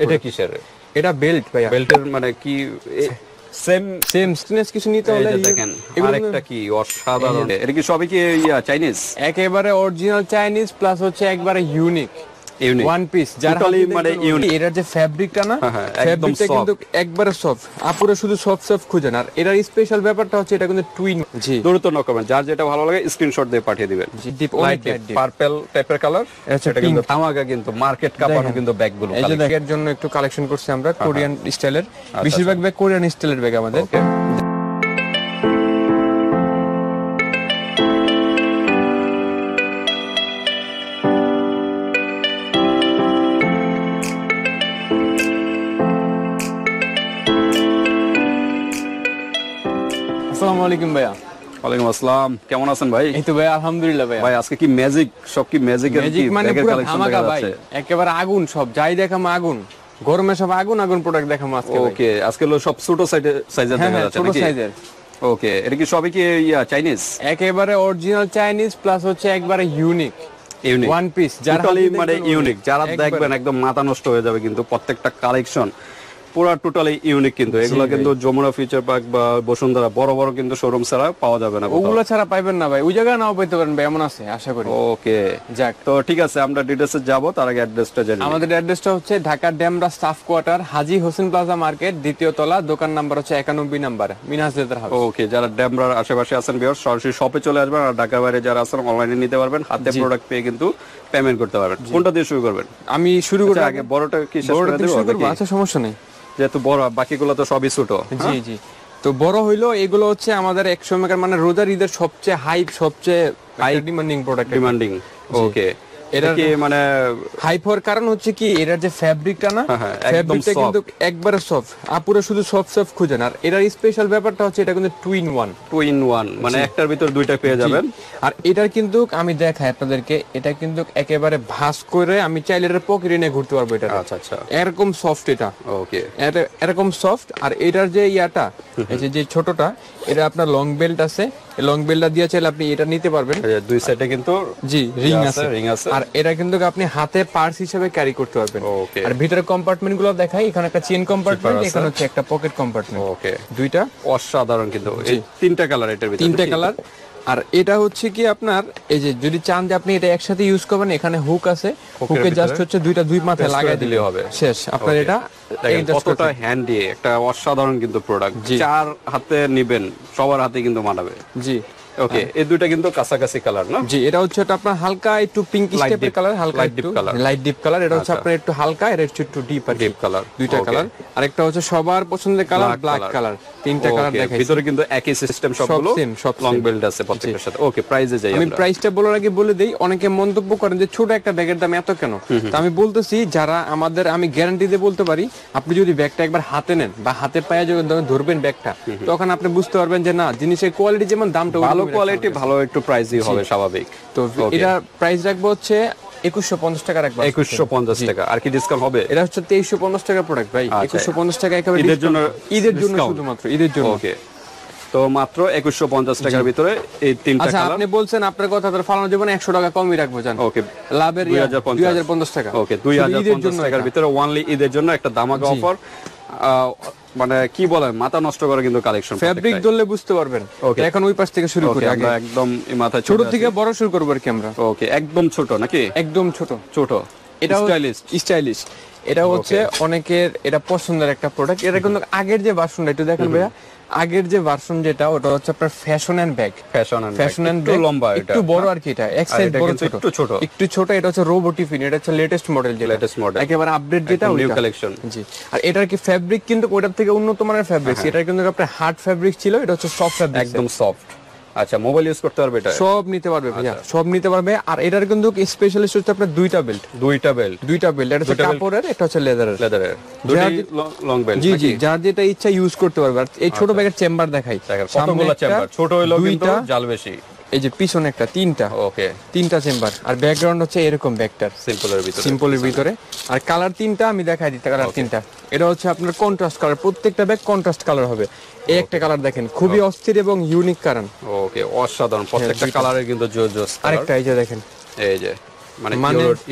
এটা কিসের? এটা বেল্ট ভাইয়া। বেল্টের মানে কি সেম স্টিনেস কিছু নিতে হলে দেখেন আরেকটা কি অসাধারণ। এটা কি সবই কি চাইনিজ? একেবারে অরিজিনাল চাইনিজ প্লাস হচ্ছে একবারে ইউনিক ওয়ান পিস। মানে এটার যে ফ্যাব্রিকটা না, ফ্যাব্রিকটা কিন্তু একবারে সফট। আপুরা শুধু সফট খুঁজেন। আর এটার স্পেশাল ব্যাপারটা হচ্ছে এটা কিন্তু টুইন। জি, দ্রুত নক করবেন, যার যেটা ভালো লাগে স্ক্রিনশট দিয়ে পাঠিয়ে দিবেন। লাইট পার্পল টাইপের কালার, এটা কিন্তু ধামাকা, কিন্তু মার্কেট কাঁপানো কিন্তু ব্যাগগুলো। এই যে ব্যাগের জন্য একটু কালেকশন করছি আমরা কোরিয়ান স্টাইলের, বেশিরভাগ ব্যাগ কোরিয়ান স্টাইলের ব্যাগ আমাদের। আসসালামু আলাইকুম ভাইয়া। ওয়ালাইকুম আসসালাম, কেমন আছেন ভাই? এই তো ভাই আলহামদুলিল্লাহ ভাই। ভাই আজকে কি ম্যাজিক, সব কি ম্যাজিকের কি ব্যাগের কালেকশন দেখা যাচ্ছে? একেবারে আগুন, সব যাই দেখাম আগুন, গরমে সব আগুন প্রোডাক্ট দেখাম আজকে। ওকে, আজকে হলো সব ছোট সাইজের দেখা যাচ্ছে নাকি? ছোট সাইজের। ওকে, এটা কি সবই কি চাইনিজ? একেবারে অরিজিনাল চাইনিজ প্লাস হচ্ছে একবারে ইউনিক ওয়ান পিস, মানে ইউনিক। যারা দেখবেন একদম মাথা নষ্ট হয়ে যাবে কিন্তু প্রত্যেকটা কালেকশন পুরো টোটালি ইউনিক। কিন্তু এগুলো কিন্তু যমুনা ফিউচার পার্ক বা বসুন্ধরা বড় বড় কিন্তু শোরুম ছাড়া পাওয়া যাবে না, ওগুলো ছাড়া পাবেন না ভাই। ওই জায়গায় নাও পেতে পারেন ভাই, এমন আছে আশা করি। ওকে যাক, তো ঠিক আছে, আমরা ডিটেইলসে যাব। তার আগে অ্যাড্রেসটা জানি। আমাদের অ্যাড্রেসটা হচ্ছে ঢাকা ডেমরা স্টাফ কোয়ার্টার, হাজী হোসেন প্লাজা মার্কেট, দ্বিতীয় তলা, দোকান নাম্বার হচ্ছে 91 নাম্বার, মিনাস লেদার হাউস। ওকে, যারা ডেমরার আশেপাশে আছেন ভিউয়ার্স, সরাসরি শপে চলে আসবেন। আর ঢাকার বাইরে যারা আছেন অনলাইনে নিতে পারবেন, হাতে প্রোডাক্ট পেয়ে কিন্তু পেমেন্ট করতে পারবেন। কোনটা দিয়ে শুরু করবেন? আমি শুরু করি আগে বড়টা কি শেষ করে দেব? আচ্ছা সমস্যা নেই, যেহেতু বড়, বাকিগুলো তো সবই ছোট। জি জি। তো বড় হইলো এগুলো হচ্ছে আমাদের 100 মেগার, মানে রোজার ঈদের সবচেয়ে হাইপ, সবচেয়ে ডিমান্ডিং প্রোডাক্ট। ডিমান্ডিং, ওকে। এটা কি মানে হাইপ হওয়ার কারণ হচ্ছে কি এটার যে ফ্যাব্রিকটা না, ফ্যাব্রিকটা কিন্তু একবারে সফট। আপুরা শুধু সফট খুঁজেন। আর এটার স্পেশাল ব্যাপারটা হচ্ছে এটা কিন্তু টু ইন ওয়ান, মানে একটার ভিতর দুইটা পেয়ে যাবেন। আর এটার কিন্তু আমি দেখাই আপনাদেরকে, এটা কিন্তু একেবারে ভাঁজ করে আমি চাইলে এটার পকেটে নিয়ে ঘুরতে পারবো। এটা আচ্ছা আচ্ছা, এরকম সফট এটা। ওকে, এরকম সফট। আর এটার যে ইয়াটা, এই যে ছোটটা, এটা আপনার লং বেল্ট আছে, লং বেল্টটা দিয়ে চাইলে আপনি এটা নিতে পারবেন। দুই সাইডে কিন্তু জি রিং আছে। আর এটা কিন্তু আপনি হাতে পার্স হিসেবে ক্যারি করতে পারবেন। আর ভিতরে কম্পার্টমেন্ট গুলো দেখাই, এখানে একটা চেইন কম্পার্টমেন্ট, এখানে হচ্ছে একটা পকেট কম্পার্টমেন্ট। ওকে, দুইটা অসাধারণ কিন্তু। এই তিনটা কালার, এটার ভিতরে তিনটা কালার। আর এটা হচ্ছে কি আপনার এই যে যদি চান যে আপনি এটা একসাথে ইউজ করবেন, এখানে হুক আছে, হুকে জাস্ট হচ্ছে দুই মাথায় লাগাই দিলে হবে, শেষ আপনার। এটা কতটা হ্যান্ডি, একটা অসাধারণ কিন্তু প্রোডাক্ট। চার হাতে নিবেন, সবার হাতে কিন্তু মানাবে। জি, ওকে, এই দুইটা কিন্তু কাছাকাছি কালার না? জি, এটা হচ্ছে আপনার হালকা একটু পিঙ্ক টাইপের কালার, হালকা লাইট ডিপ কালার। এটা হচ্ছে আপনার একটু হালকা, এটা হচ্ছে একটু ডিপ কালার। দুইটা কালার। আর একটা হচ্ছে সবার পছন্দের কালার ব্ল্যাক কালার। তিনটা কালার দেখাই। ভিতরে কিন্তু একই সিস্টেম, সবগুলো লং বেল্ট আছে প্রত্যেকটার সাথে। ওকে, প্রাইসে যাই আমরা। আমি প্রাইসটা বলার আগে বলে দেই, অনেকে মন্তব্য করেন যে ছোট একটা ব্যাগের দাম এত কেন। তো আমি বলতেছি, যারা আমাদের, আমি গ্যারান্টি দিয়ে বলতে পারি, আপনি যদি ব্যাগটা একবার হাতে নেন বা হাতে পায়ে যখন ধরবেন ব্যাগটা, তখন আপনি বুঝতে পারবেন যে না, জিনিসের কোয়ালিটি যেমন, দামটা ভালো কোয়ালিটি, ভালো একটু প্রাইসই হবে স্বাভাবিক। তো এটা প্রাইস রাখবো হচ্ছে 2150 টাকা রাখবো। 2150 টাকা। আর কি ডিসকাউন্ট হবে? এটা হচ্ছে 2350 টাকার প্রোডাক্ট ভাই। 2150 টাকা একেবারে ঈদের জন্য শুধুমাত্র ঈদের জন্য। ওকে, তো মাত্র 2150 টাকার ভিতরে এই তিনটা কালার। আচ্ছা, আপনি বলছেন আপনার কথা তো ফালানো যাবে না, 100 টাকা কমই রাখবো জান। ওকে, লাভের 2050 টাকা। ওকে, 2050 টাকার ভিতরে ওনলি ঈদের জন্য একটা ধামাকা অফার। মানে কি বলেন, মাথা নষ্ট করে কিন্তু কালেকশন। ফ্যাব্রিক ধরলে বুঝতে পারবেন। এখন ওই পাশ থেকে শুরু করি, আমরা একদম মাথা ছোট থেকে বড় শুরু করব আর কি আমরা। ওকে, একদম ছোট নাকি? একদম ছোট। এটা স্টাইলিশ। এটা হচ্ছে অনেকের এটা পছন্দের একটা প্রোডাক্ট। এটা কিন্তু আগের যে ভার্সনটা একটু দেখেন ভাইয়া, আগের যে ভার্সন যেটা, ওটা হচ্ছে আপনার ফ্যাশন এন্ড ব্যাগ, একটু লম্বা, একটু বড় আর কি। এটা এক সাইজ বড়, একটু ছোট। এটা হচ্ছে রোবো টিফিন, এটা হচ্ছে লেটেস্ট মডেল, একেবারে আপডেট যেটা, নিউ কালেকশন। জি। আর এটার কি ফ্যাব্রিক কিন্তু ওটার থেকে উন্নত মানের ফ্যাব্রিক। এটা কিন্তু আপনার হার্ড ফ্যাব্রিক ছিল, এটা হচ্ছে সফট ফ্যাব্রিক, একদম সফট। আচ্ছা, মোবাইল ইউজ করতে পারবে এটা? সব নিতে পারবে ভাইয়া, সব নিতে পারবে। আর এটার কিন্তু স্পেশালিস্ট হচ্ছে আপনার দুইটা বেল্ট। এটা হচ্ছে কাপড়ের, এটা হচ্ছে লেদারের। দুটোই লং বেল্ট। জি, যার যেটা ইচ্ছা ইউজ করতে পারবে। আর এই ছোট ব্যাগের চেম্বার দেখাই, কতগুলো চেম্বার, ছোট হইলো কিন্তু জাল বেশি। এই যে পিছনে একটা তিনটা চেম্বার। আর ব্যাকগ্রাউন্ড হচ্ছে এরকম ব্যাগটার সিম্পলের ভিতরে। আর কালার তিনটা আমি দেখাই দিতে, কালার তিনটা। এটা হচ্ছে আপনার কন্ট্রাস্ট কালার, প্রত্যেকটা ব্যাগ কন্ট্রাস্ট কালার হবে। এই একটা কালার দেখেন, খুবই অস্থির এবং ইউনিক কালার। ওকে, অসাধারণ, প্রত্যেকটা কালারের কিন্তু জোস। আরেকটা এই যে দেখেন, এই যে মানে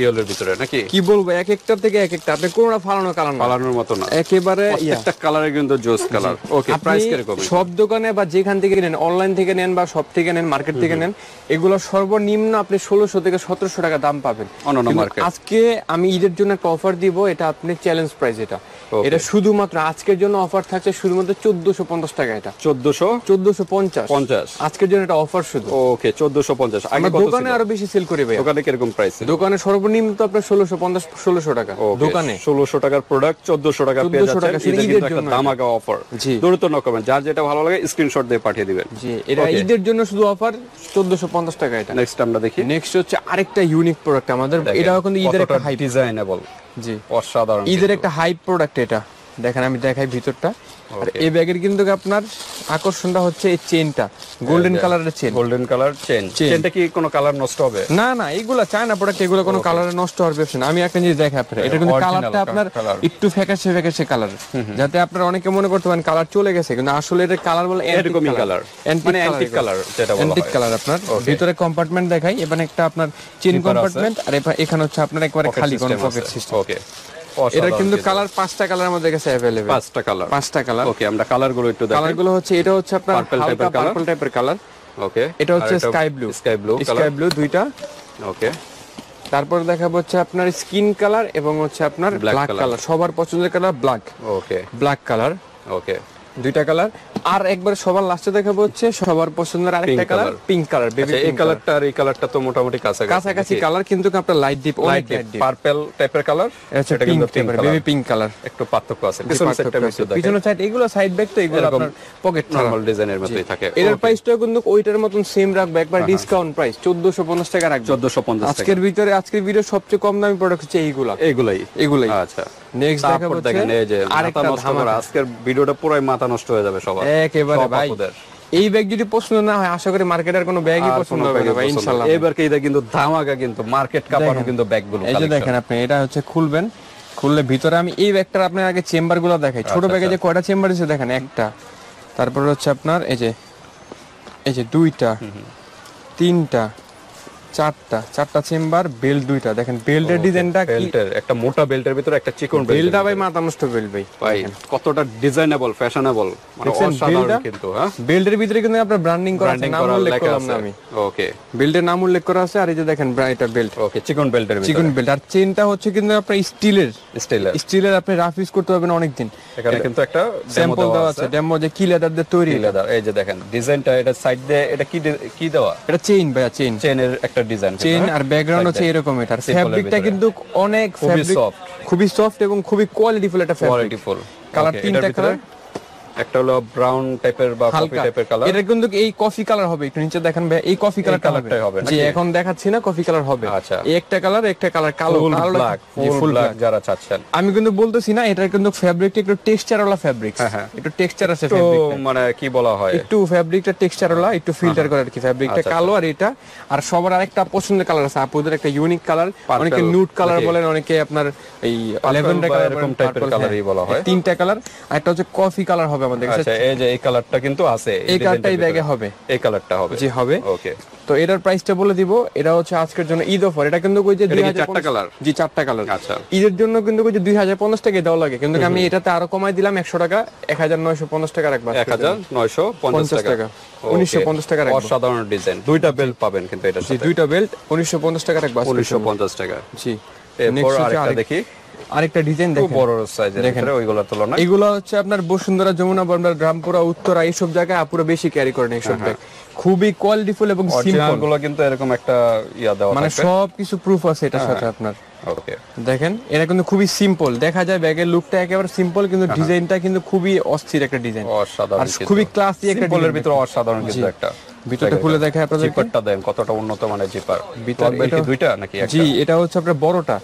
ইয়েলোর ভিতরে নাকি কি বলবো, এক একটা থেকে এক একটা, আপনি কোনটা ফালানো কালার না, ফালানোর মতো না, একেবারে প্রত্যেকটা কালারে কিন্তু জোস কালার। ওকে, প্রাইস কিরকম? সব দোকানে বা যেখান থেকে নেন, অনলাইন থেকে নেন বা সব থেকে নেন, মার্কেট থেকে নেন, এগুলো সর্বনিম্ন আপনি 1600 থেকে 1700 টাকা দাম পাবেন অন্যান্য মার্কেট। আজকে আমি ঈদের জন্য একটা অফার দিব, এটা আপনি চ্যালেঞ্জ প্রাইস, এটা শুধুমাত্র আজকের জন্য অফার থাকছে, শুধুমাত্র 1450 টাকা। এটা 1450 আজকের জন্য এটা অফার শুধু। ওকে, 1450। আগে কত দোকানে আরো বেশি সেল করে ভাই। দোকানে কিরকম প্রাইস? দোকানে সর্বনিম্ন তো আপনার 1650-1600 টাকা। দোকানে 1600 টাকার প্রোডাক্ট 1400 টাকা পেয়ে যাচ্ছেন। ঈদের জন্য ধামাকা অফার। দ্রুত নক করবেন, যার যেটা ভালো লাগে স্ক্রিনশট দিয়ে পাঠিয়ে দিবেন। জি, এটা ঈদের জন্য শুধু অফার 1450 টাকা। এটা নেক্সট আমরা দেখি। নেক্সট হচ্ছে আরেকটা ইউনিক প্রোডাক্ট আমাদের, এটাও কিন্তু ঈদের একটা হাই ডিজাইনেবল। জি, অসাধারণ, ঈদের একটা হাইপ প্রোডাক্ট এটা। দেখেন আমি দেখাই ভিতরটা। আর এই ব্যাগের কিন্তু আপনার আকর্ষণটা হচ্ছে এই চেনটা, গোল্ডেন কালারের চেন। Golden colour chain. চেনটা কি কোনো কালার নষ্ট হবে? না না, এগুলা চায়না প্রোডাক্ট, এগুলো কোনো কালারে নষ্ট হওয়ার অপশন। আমি একটা জিনিস দেখাই আপনার, এটা কিন্তু কালারটা আপনার একটু ফ্যাকাশে ফ্যাকাশে কালার, যাতে আপনারা অনেকে মনে করতে পারেন কালার চলে গেছে, কিন্তু আসলে এটা কালার বলে এরকমই কালার, মানে অ্যান্টিক কালার, যেটা বলা হয় অ্যান্টিক কালার। আপনার ভিতরে কম্পার্টমেন্ট দেখাই, এখানে একটা আপনার চেন কম্পার্টমেন্ট, আর এখানে হচ্ছে আপনার একবারে খালি কোন পকেট সিস্টেম। ওকে, এটা কিন্তু কালার 5টা কালার আমাদের কাছে अवेलेबल। 5টা কালার। ওকে, আমরা কালারগুলো একটু দেখাই। কালারগুলো হচ্ছে, এটা হচ্ছে আপনার পার্পল টাইপের কালার। ওকে, এটা হচ্ছে স্কাই ব্লু দুইটা। ওকে, তারপর দেখাবো হচ্ছে আপনার স্কিন কালার এবং হচ্ছে আপনার ব্ল্যাক কালার, সবার পছন্দের কালার ব্ল্যাক। ওকে, ব্ল্যাক কালার। ওকে, দুইটা কালার। আর একবার সবার লাস্টে দেখাবো হচ্ছে সবার পছন্দের আরেকটা কালার, পিঙ্ক কালার। বেবি এই কালারটা আর এই কালারটা তো মোটামুটি কাছাকাছি কালার, কিন্তু আপনার লাইট ডিপ, অনেক লাইট ডিপ, পার্পল টাইপের কালার। এটা কিন্তু বেবি পিঙ্ক কালার, একটু পার্থক্য আছে। পিছনের সাইড এগুলো সাইড ব্যাগ, তো এগুলো আপনার পকেট নরমাল ডিজাইনের মতোই থাকে। এর প্রাইসটা কিন্তু ওইটার মতন সেম রাখবে, একবার ডিসকাউন্ট প্রাইস 1450 টাকা রাখবে। 1450 আজকের ভিতরে, আজকের ভিডিও সবচেয়ে কম দামি প্রোডাক্ট হচ্ছে এইগুলাই। আচ্ছা, নেক্সট দেখাবো দেখেন এই যে আরেকটা ধামাকা। আজকের ভিডিওটা পুরোই মাথা নষ্ট হয়ে যাবে সবার একেবারে ভাই। এই ব্যাগ যদি পছন্দ না হয়, আশা করি মার্কেটের কোনো ব্যাগই পছন্দ হবে না ভাই, ইনশাআল্লাহ। এবার কি এটা কিন্তু ধামাকা, কিন্তু মার্কেট কাপানো কিন্তু ব্যাগগুলো। এই যে দেখেন আপনি, এটা হচ্ছে খুলবেন, খুললে ভিতরে আমি এই ব্যাগটার আপনার আগে চেম্বারগুলো দেখাই। ছোট ব্যাগে যে কয়টা চেম্বার আছে দেখেন, একটা, তারপর হচ্ছে আপনার এই যে দুইটা, তিনটা, চারটা চেম্বার, বেল্ট দুইটা। দেখেন বেল্টের ডিজাইনটা কি, বেল্টের একটা মোটা বেল্টের ভিতরে একটা চিকন বেল্টটা ভাই মাথা নষ্ট বেল্ট ভাই, কতটা ডিজাইনেবল, ফ্যাশনেবল, মানে অসাধারণ কিন্তু। হ্যাঁ, বেল্টের ভিতরে কিন্তু আপনার ব্র্যান্ডিং করা আছে, নাম উল্লেখ করলাম না আমি। ওকে, বেল্টের নাম উল্লেখ করা আছে। আর এই যে দেখেন এটা বেল্ট। ওকে, চিকন বেল্টের ভিতরে, চিকন বেল্ট। আর চেনটা হচ্ছে কিন্তু আপনার স্টিলের আপনি রাফ ইউজ করতে পারবেন অনেক দিন। এখানে কিন্তু একটা স্যাম্পল দেওয়া আছে, ডেমো যে কি লেদার দিয়ে তৈরি। লেদার, এই যে দেখেন ডিজাইনটা, এটা সাইড দিয়ে এটা কি দেওয়া, এটা চেইন ভাইয়া, চেইনের একটা ডিজাইন, চেইন। আর ব্যাকগ্রাউন্ড হচ্ছে এরকম। এটার ফ্যাব্রিকটা কিন্তু অনেক খুবই সফট এবং খুবই কোয়ালিটিফুল একটা ফ্যাব্রিক। কালার তিনটা কালার, একটা হলো ব্রাউন টাইপের বা কফি টাইপের কালার। এটা কিন্তু এই কফি কালার হবে, একটু নিচে দেখেন ভাই, এই কফি কালারটাই হবে। জি, এখন দেখাচ্ছি না, কফি কালার হবে। আচ্ছা, এই একটা কালার কালো, ফুল ব্ল্যাক যারা চাচ্ছেন। আমি কিন্তু বলতেছি না, এটা কিন্তু ফ্যাব্রিকটা একটু টেক্সচার ওয়ালা ফ্যাব্রিক, একটু টেক্সচার আছে ফ্যাব্রিকটা, মানে কি বলা হয়, একটু ফ্যাব্রিকটা টেক্সচার ওয়ালা, একটু ফিল্টার করে আর কি ফ্যাব্রিকটা কালো। আর এটা আর সবার আরেকটা পছন্দের কালার আছে আপুদের, একটা ইউনিক কালার, অনেকে নুড কালার বলেন, অনেকে আপনার এই ল্যাভেন্ডার কালার, এরকম টাইপের কালারই বলা হয়। তিনটা কালার, আর একটা হচ্ছে কফি কালার হবে আমাদের কাছে। আচ্ছা, এই যে এই কালারটা কিন্তু আছে, এই কালারটাই ব্যাগে হবে, এই কালারটা হবে। জি হবে। ওকে, তো এটার প্রাইসটা বলে দিব। এটা হচ্ছে আজকের জন্য ঈদ অফার। এটা কিন্তু কই যে 2004টা কালার। জি, 4টা কালার। আচ্ছা, ঈদের জন্য কিন্তু কই যে 2050 টাকা দেওয়া লাগে, কিন্তু আমি এটাতে আরো কমাই দিলাম 100 টাকা, 1950 টাকা রাখবা। 1950 টাকা, 1950 টাকা রাখবা। অসাধারণ ডিজাইন, দুইটা বেল্ট পাবেন কিন্তু এটার সাথে। জি, দুইটা বেল্ট 1950 টাকা রাখবা, 1950 টাকা। জি, এরপর আরেকটা দেখি, আরেকটা ডিজাইন দেখেন, বড় সাইজের ভিতরে, ওইগুলোর তুলনায় এগুলো হচ্ছে আপনার বসুন্ধরা, যমুনা, বনগাঁ, গ্রামপুরা, উত্তরা, এইসব জায়গায় আপুরা বেশি ক্যারি করেন এইসব ব্যাগ। খুবই কোয়ালিটিফুল এবং সিম্পল গুলো, কিন্তু এরকম একটা ইয়া দেওয়া, মানে সব কিছু প্রুফ আছে এটার সাথে আপনার। ওকে, দেখেন এটা কিন্তু খুবই সিম্পল, দেখা যায় ব্যাগের লুকটা একেবারে সিম্পল, কিন্তু ডিজাইনটা কিন্তু খুবই অস্থির একটা ডিজাইন, অসাধারণ, আর খুবই ক্লাসি একটা সিম্পলের ভিতরে অসাধারণ কিন্তু একটা। ভিতরটা খুলে দেখাই আপনাদের, জিপারটা দেন কতটা উন্নত মানের জিপার। ভিতরে কি দুইটা নাকি একটা? জি, এটা হচ্ছে আপনার বড়টা,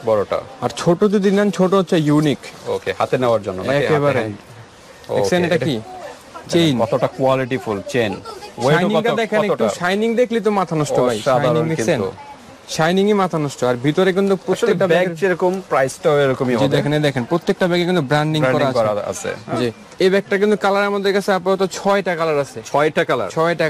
আর ছোট যদি নেন, ছোট হচ্ছে ইউনিক। ওকে, হাতে নেওয়ার জন্য নাকি একেবারে। দেখছেন এটা কি চেইন, কতটা কোয়ালিটিফুল চেইন। শাইনিংটা দেখেন, একটু শাইনিং দেখলে তো মাথা নষ্ট ভাই। শাইনিং দেখছেন, শাইনিংই মাথা নষ্ট। আর ভিতরে কিন্তু প্রত্যেকটা ব্যাগ যেরকম প্রাইসটাও এরকমই হবে। দেখেন প্রত্যেকটা ব্যাগে কিন্তু ব্র্যান্ডিং করা আছে। জি, এই ব্যাগটা কিন্তু কালার আমাদের কাছে আপাতত 6টা কালার আছে। 6টা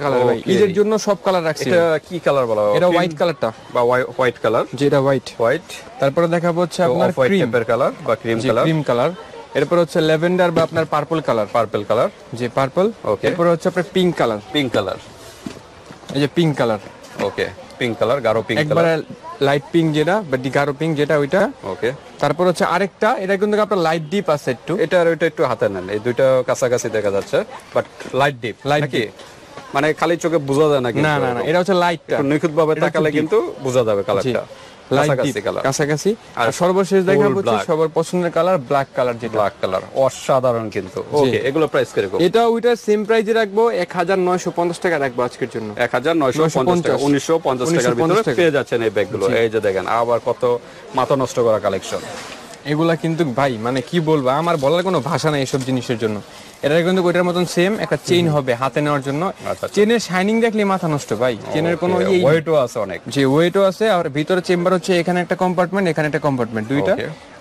কালার ভাই, ঈদের জন্য সব কালার রাখছি। এটা কি কালার বলা হয়? এটা হোয়াইট কালারটা বা হোয়াইট কালার, যেটা হোয়াইট। তারপরে দেখাবো হচ্ছে আপনার ক্রিম কালার বা ক্রিম কালার। এরপর হচ্ছে ল্যাভেন্ডার বা আপনার পার্পল কালার। জি, পার্পল। এরপর হচ্ছে আপনার পিঙ্ক কালার। এই যে পিঙ্ক কালার। ওকে, পিঙ্ক কালার, গাঢ় পিঙ্ক কালার, একবারে লাইট পিঙ্ক যেটা বা গাঢ় পিঙ্ক যেটা ওইটা। ওকে। তারপর হচ্ছে আরেকটা, এটা কিন্তু আপনার লাইট ডিপ আছে একটু। এটা আর ওইটা একটু হাতে নেন, এই দুইটা কাছাকাছি দেখা যাচ্ছে, বাট লাইট ডিপ নাকি? মানে খালি চোখে বোঝা যায় না কিন্তু। না, এটা হচ্ছে লাইটটা। একটু নিখুঁত ভাবে তাকালে কিন্তু বোঝা যাবে কালারটা। কাছাকাছি। আর সর্বশেষ দেখাবো হচ্ছে সবার পছন্দের কালার ব্ল্যাক কালার, যেটা ব্ল্যাক কালার অসাধারণ কিন্তু। ওকে, এগুলো প্রাইস কিরকম? এটা ওইটা সেম প্রাইসে রাখবো, 1950 টাকা রাখবো আজকের জন্য। 1950 টাকা, 1950 টাকার ভিতরে পেয়ে যাচ্ছেন এই ব্যাগগুলো। এই যে দেখেন আবার কত মাথা নষ্ট করা কালেকশন। এগুলা কিন্তু ভাই মানে কি বলবো, আমার বলার কোনো ভাষা নাই এসব জিনিসের জন্য। এটা কিন্তু ওইটার মতন সেম একটা চেইন হবে হাতে নেওয়ার জন্য। চেনের শাইনিং দেখলে মাথা নষ্ট ভাই। চেনের কোনো ওয়েটও আছে অনেক। যে ওয়েটও আছে। আর ভিতরে চেম্বার হচ্ছে, এখানে একটা কম্পার্টমেন্ট, এখানে একটা কম্পার্টমেন্ট, দুইটা।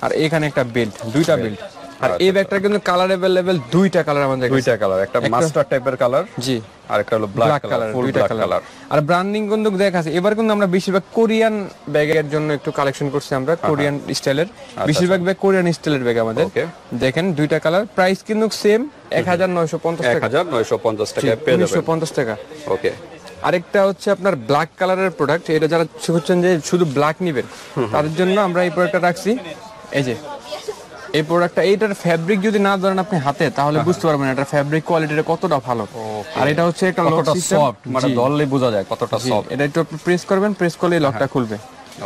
আর এখানে একটা বেল্ট, দুইটা বেল্ট। আর এই ব্যাগটা কিন্তু কালার अवेलेबल, দুইটা কালার আমাদের কাছে। দুইটা কালার, একটা মাস্টার টাইপের কালার, জি, আর একটা হলো black colour, full black colour. আর ব্র্যান্ডিং কিন্তু দেখা আছে। এবার কিন্তু আমরা বেশিরভাগ কোরিয়ান ব্যাগের জন্য একটু কালেকশন করছি আমরা, কোরিয়ান স্টাইলের। বেশিরভাগ ব্যাগ কোরিয়ান স্টাইলের ব্যাগ আমাদের। দেখেন দুইটা কালার, প্রাইস কিন্তু সেম 1950 টাকা। 1950 টাকা পেয়ে যাবেন। 1950 টাকা। ওকে। আরেকটা হচ্ছে আপনার ব্ল্যাক কালারের প্রোডাক্ট। এটা যারা হচ্ছেন যে শুধু ব্ল্যাক নেবেন তাদের জন্য আমরা এই প্রোডাক্টটা রাখছি। এই যে এই প্রোডাক্টটা, এইটার ফ্যাব্রিক যদি না ধরেন আপনি হাতে, তাহলে বুঝতে পারবেন এটার ফ্যাব্রিক কোয়ালিটিটা কতটা ভালো। আর এটা হচ্ছে একটা লক সিস্টেম, মানে ধরলে বোঝা যায় কতটা সফট। এটা একটু প্রেস করবেন, প্রেস করলে লকটা খুলবে।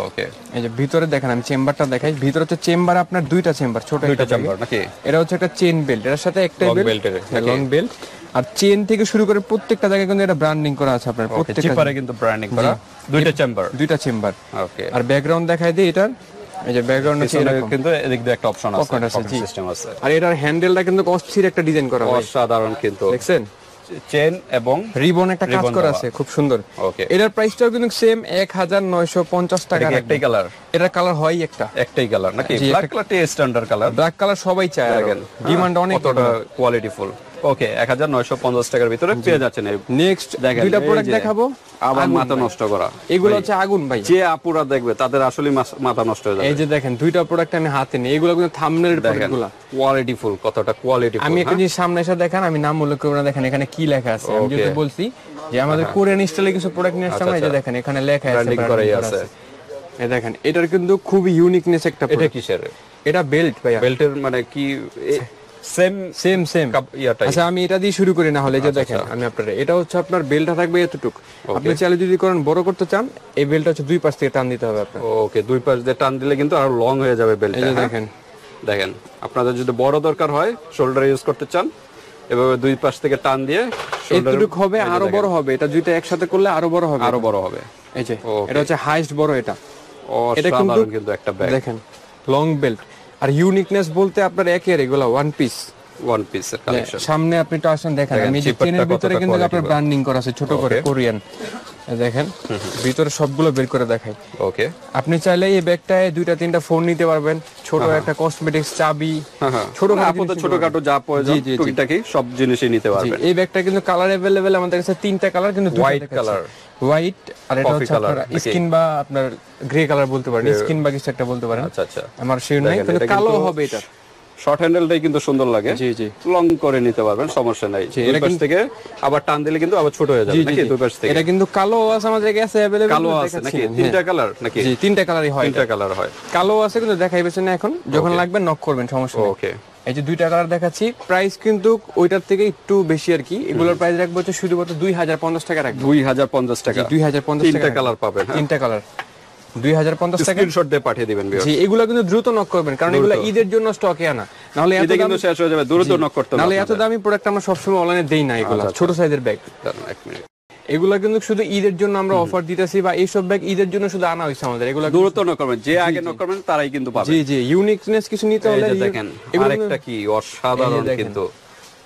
ওকে। এই যে ভিতরে দেখেন, আমি চেম্বারটা দেখাই। ভিতরে হচ্ছে চেম্বার আপনার দুইটা চেম্বার, ছোট একটা চেম্বার নাকি? এটা হচ্ছে একটা চেইন বেল্ট, এর সাথে একটা বেল্ট, লং বেল্ট। আর চেইন থেকে শুরু করে প্রত্যেকটা জায়গায় কিন্তু এটা ব্র্যান্ডিং করা আছে আপনার। প্রত্যেকটা জিপারে কিন্তু ব্র্যান্ডিং করা, দুইটা চেম্বার। ওকে। আর ব্যাকগ্রাউন্ড দেখাই দিই এটার। এই যে ব্যাকগ্রাউন্ড আছে, এরকম কিন্তু এদিক দিয়ে একটা অপশন আছে, সিস্টেম আছে। আর এটার হ্যান্ডেলটা কিন্তু অস্থির একটা ডিজাইন করা, অসাধারণ কিন্তু। দেখছেন চেন এবং রিবন একটা কাজ করা আছে, খুব সুন্দর। ওকে। এটার প্রাইসটাও কিন্তু সেম 1950 টাকা। একটাই কালার? এটার কালার হয় একটাই কালার নাকি? ব্ল্যাক কালারটি স্ট্যান্ডার্ড কালার। ব্ল্যাক কালার সবাই চায়, ডিমান্ড অনেক, কতটা কোয়ালিটিফুল। ওকে, 1950 টাকার ভিতরে পেয়ে যাচ্ছেন। নেক্সট দুইটা প্রোডাক্ট দেখাবো, আবার মাথা নষ্ট করা। এগুলো হচ্ছে আগুন ভাই, যে আপুরা দেখবে তাদের আসলে মাথা নষ্ট হয়ে যাবে। এই যে দেখেন দুইটা প্রোডাক্ট আমি হাতে নিই, এগুলো কিন্তু থাম্বনেলের প্রোডাক্টগুলো। কোয়ালিটিফুল, কতটা কোয়ালিটিফুল। আমি একটা জিনিস সামনে এসে দেখেন, আমি নাম উল্লেখ করব না, দেখেন এখানে কি লেখা আছে। আমি যেটা বলছি যে আমাদের কোরিয়ান স্টাইলে কিছু প্রোডাক্ট নিয়ে আসছে, এই যে দেখেন এখানে লেখা আছে, ব্র্যান্ডিং করাই আছে। এই দেখেন এটার কিন্তু খুবই ইউনিকনেস একটা। এটা কিসের? এটা বেল্ট ভাইয়া। বেল্টের মানে কি? সেম আচ্ছা, আমি এটা দিয়ে শুরু করি না হলে। যে দেখেন আমি আপনার, এটা হচ্ছে আপনার বেল্টটা থাকবে এতটুকু। আপনি চাইলে যদি করেন বড় করতে চান, এই বেল্টটা হচ্ছে দুই পাশ থেকে টান দিতে হবে আপনার। ওকে, দুই পাশ দিয়ে টান দিলে কিন্তু আরো লং হয়ে যাবে বেল্টটা। এই যে দেখেন আপনাদের যদি বড় দরকার হয়, শোল্ডার ইউজ করতে চান, এভাবে দুই পাশ থেকে টান দিয়ে এতটুকু হবে, আরো বড় হবে। এটা দুইটা একসাথে করলে আরো বড় হবে। এই যে এটা হচ্ছে হাইস্ট বড় এটা। এটা কিন্তু একটা ব্যাগ দেখেন, লং বেল্ট। আর ইউনিকনেস বলতে আপনার একের এগুলা ওয়ান পিস এর কালেকশন। সামনে আপনি তো আসেন দেখেন, আমি যে চেনের ভিতরে কিন্তু আপনার ব্র্যান্ডিং করা আছে ছোট করে কোরিয়ান। দেখেন ভিতরে সবগুলো বের করে দেখাই। ওকে। আপনি চাইলে এই ব্যাগটায় দুইটা তিনটা ফোন নিতে পারবেন, ছোট একটা কসমেটিক্স, চাবি, ছোটখাটো যা প্রয়োজন টুকিটাকি সব জিনিসই নিতে পারবেন। এই ব্যাগটা কিন্তু কালার अवेलेबल আমাদের কাছে তিনটা কালার, কিন্তু হোয়াইট কালার, হোয়াইট, আর এটা হচ্ছে আপনার স্কিন বা আপনার গ্রে কালার বলতে পারেন, স্কিন বা কিছু একটা বলতে পারেন। আচ্ছা, আমার শিওর নাই, কিন্তু কালো হবে এটা। শর্ট হ্যান্ডেলটাই কিন্তু সুন্দর লাগে। জি, লং করে নিতে পারবেন, সমস্যা নাই। দুই পাশ থেকে আবার টান দিলে কিন্তু আবার ছোট হয়ে যাবে নাকি? দুই পাশ থেকে। এটা কিন্তু কালো আছে আমাদের কাছে अवेलेबल। কালো আছে নাকি? তিনটা কালার নাকি? জি, তিনটা কালারই হয়। তিনটা কালার হয়। কালো আছে কিন্তু দেখাইবেন না এখন, যখন লাগবে নক করবেন, সমস্যা নেই। ওকে। এই যে দুইটা কালার দেখাচ্ছি, প্রাইস কিন্তু ওইটার থেকে একটু বেশি আর কি। এগুলোর প্রাইস রাখবো হচ্ছে শুধুমাত্র 2050 টাকা রাখবো। 2050 টাকা? 2050 টাকা। তিনটা কালার পাবেন। তিনটা কালার 2050 টাকা। স্ক্রিনশট দিয়ে পাঠিয়ে দিবেন ভিউয়ার্স। জি, এগুলো কিন্তু দ্রুত নক করবেন, কারণ এগুলো ঈদের জন্য স্টকে আনা, নাহলে এত দাম কিন্তু শেষ হয়ে যাবে। দ্রুত নক করতে হবে, নাহলে এত দামি প্রোডাক্ট আমরা সবসময় অনলাইনে দেই না। এগুলো ছোট সাইজের ব্যাগ। এক মিনিট। এগুলা কিন্তু শুধু ঈদের জন্য আমরা অফার দিতেছি, বা এইসব ব্যাগ ঈদের জন্য শুধু আনা হয়েছে আমাদের। এগুলো দ্রুত নক করবেন, যে আগে নক করবেন তারাই কিন্তু পাবে। জি, ইউনিকনেস কিছু নিতে হলে দেখেন আরেকটা কি অসাধারণ কিন্তু।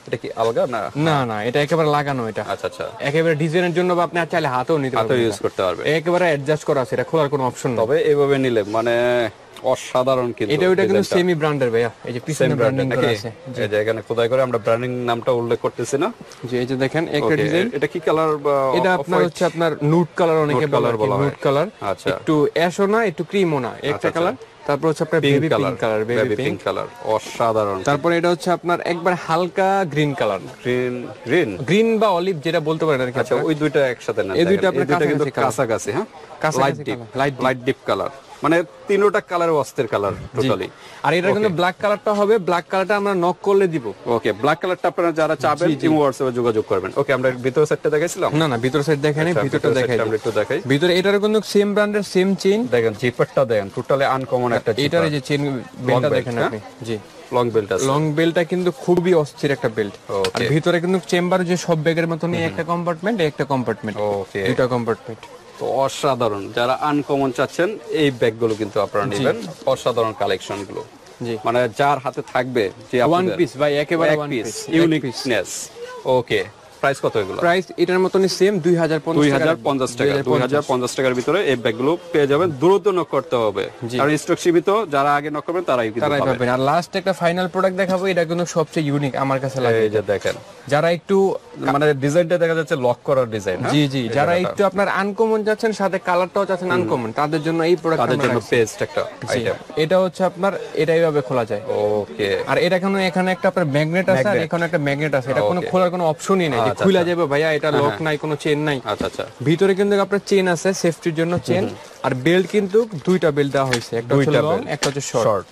এটা কি আলগা না? না না, এটা একেবারে লাগানো, এটা আচ্ছা আচ্ছা, একেবারে ডিজাইনের জন্য বা আপনি চাইলে হাতেও নিতে হাতে পারবেন, ইউজ করতে পারবে, একেবারে অ্যাডজাস্ট করা আছে, এটা খোলার কোনো অপশন নেই। তবে এইভাবে নিলে মানে অসাধারণ কিন্তু এটা ওইটা কিন্তু সেমি ব্র্যান্ডের ভাইয়া, এই যে পিছনে ব্র্যান্ডিং করা আছে, এই যে এখানে খোদাই করে আমরা ব্র্যান্ডিং নামটা উল্লেখ করতেছি না, যে এই যে দেখেন একটা ডিজাইন। এটা কি কালার? এটা আপনার হচ্ছে আপনার নুড কালার, অনেকে বলে নুড কালার, আচ্ছা, একটু অ্যাশও না একটু ক্রিমও না, একটা কালার। তারপর হচ্ছে আপনার baby pink colour, baby pink colour, অসাধারণ। তারপর এটা হচ্ছে আপনার একবার হালকা গ্রিন কালার, গ্রিন বা অলিভ যেটা বলতে পারেন আর কি। আচ্ছা, ওই দুইটা একসাথে না, এই দুইটা আপনার কিন্তু কাছাকাছি, হ্যাঁ, লাইট ডিপ কালার, মানে তিনটা কালার অস্থির কালার টোটালি। আর এটা কিন্তু ব্ল্যাক কালারটা হবে, ব্ল্যাক কালারটা আমরা নক করলে দিব। ওকে, ব্ল্যাক কালারটা আপনারা যারা চাবেন ইমো হোয়াটসঅ্যাপে যোগাযোগ করবেন। ওকে, আমরা ভিতর সাইডটা দেখাইছিলাম না না, ভিতর সাইড দেখাই নাই, ভিতরটা দেখাই, আমরা একটু দেখাই। ভিতরে এটার কিন্তু সেম ব্র্যান্ডের সেম চেইন, দেখেন জিপারটা দেখেন, টোটালি আনকমন একটা জিপার। এটার এই যে চেইন বেলটা দেখেন আপনি, জি লং বেল্ট আছে, লং বেলটা কিন্তু খুবই অস্থির একটা বেল্ট। আর ভিতরে কিন্তু চেম্বার যে সব ব্যাগের মতন একটা কম্পার্টমেন্ট, একটা কম্পার্টমেন্ট, ওকে, দুটো কম্পার্টমেন্ট। তো অসাধারণ, যারা আনকমন চাচ্ছেন এই ব্যাগগুলো কিন্তু আপনারা নেবেন, অসাধারণ কালেকশন গুলো, জি মানে যার হাতে থাকবে যে ওয়ান পিস ভাই, একেবারে ওয়ান পিস, ইউনিকনেস। ওকে, প্রাইস কত এগুলো? প্রাইস এটার মতনই সেম 2050 টাকা, 2050 টাকার ভিতরে এই ব্যাগগুলো পেয়ে যাবেন। দ্রুত নক করতে হবে, কারণ স্টক সীমিত, যারা আগে নক করবেন তারাই কিন্তু পাবেন। আর লাস্ট একটা ফাইনাল প্রোডাক্ট দেখাবো, এটা কিন্তু সবচেয়ে ইউনিক আমার কাছে লাগে। এই যে দেখেন, যারা একটু মানে ডিজাইনটা দেখা যাচ্ছে লক করার ডিজাইন, জি জি, যারা একটু আপনার আনকমন যাচ্ছেন, সাথে কালারটাও চাচ্ছেন আনকমন, তাদের জন্য এই প্রোডাক্ট, তাদের জন্য বেস্ট একটা আইটেম। এটা হচ্ছে আপনার এটাই ভাবে খোলা যায়। ওকে, আর এটা এখানে একটা আপনার ম্যাগনেট আছে, আর এখানে একটা ম্যাগনেট আছে, এটা কোনো খোলার কোনো অপশনই নাই যে খুলে যাবে ভাইয়া, এটা লক নাই, কোনো চেন নাই। আচ্ছা আচ্ছা, ভিতরে কিন্তু আপনার চেন আছে, সেফটির জন্য চেন। আর বেল্ট কিন্তু দুইটা বেল্ট দেওয়া হয়েছে, একটা হচ্ছে লং, একটা হচ্ছে শর্ট,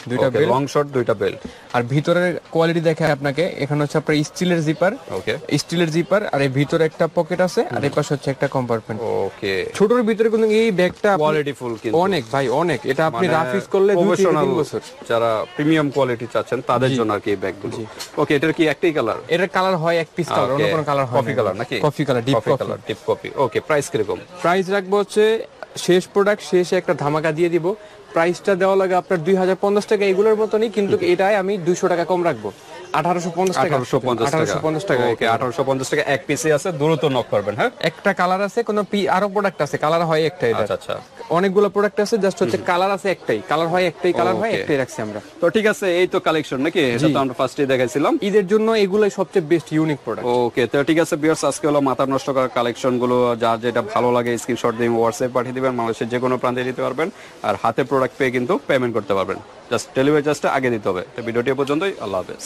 দুইটা বেল্ট, লং শর্ট দুইটা বেল্ট। আর ভিতরের কোয়ালিটি দেখায় আপনাকে, এখানে হচ্ছে আপনার স্টিলের জিপার, ওকে, স্টিলের জিপার, আর এই ভিতরে একটা পকেট আছে, আর এই পাশে হচ্ছে একটা কম্পার্টমেন্ট। ওকে, ছোটর ভিতরে কিন্তু এই ব্যাগটা কোয়ালিটি ফুল, কিন্তু অনেক ভাই অনেক, এটা আপনি রাফ ইউজ করলে 2-3 বছর। যারা প্রিমিয়াম কোয়ালিটি চাচ্ছেন তাদের জন্য আর কি এই ব্যাগগুলো। ওকে, এটার কি একটাই কালার? এটার কালার হয় এক পিস কালার, অন্য কোনো কালার হয় না। কফি কালার নাকি? Coffee colour, deep coffee colour, deep coffee. Okay, price কিরকম? প্রাইস রাখবো হচ্ছে শেষ প্রোডাক্ট শেষে একটা ধামাকা দিয়ে দিব। প্রাইসটা দেওয়া লাগে আপনার 2050 টাকা, এগুলোর মতনই, কিন্তু এটাই আমি 200 টাকা কম রাখবো, 1850 টাকা। 1850 টাকা। ওকে, 1850 টাকা এক পিসে আছে, দ্রুত নক করবেন। হ্যাঁ, একটা কালার আছে, কোনো আরো প্রোডাক্ট আছে, কালার হয় একটাই। আচ্ছা আচ্ছা, অনেকগুলো প্রোডাক্ট আছে, জাস্ট হচ্ছে কালার আছে একটাই, কালার হয় একটাই, কালার হয় একটাই রাখছি আমরা। তো ঠিক আছে, এই তো কালেকশন নাকি, এটা তো আমরা ফার্স্টে দেখাইছিলাম। ঈদের জন্য এগুলাই সবচেয়ে বেস্ট ইউনিক প্রোডাক্ট। ওকে, তো ঠিক আছে ভিউয়ার্স, আজকে হলো মাথা নষ্ট করা কালেকশন গুলো, যার যেটা ভালো লাগে স্ক্রিনশট দিয়ে হোয়াটসঅ্যাপ পাঠিয়ে দিবেন, বাংলাদেশের যে কোনো প্রান্তে দিতে পারবেন, আর হাতে প্রোডাক্ট পেয়ে কিন্তু পেমেন্ট করতে পারবেন। জাস্ট ডেলিভারি চার্জটা আগে দিতে হবে। তো ভিডিওটি পর্যন্তই, আল্লাহ হাফেজ।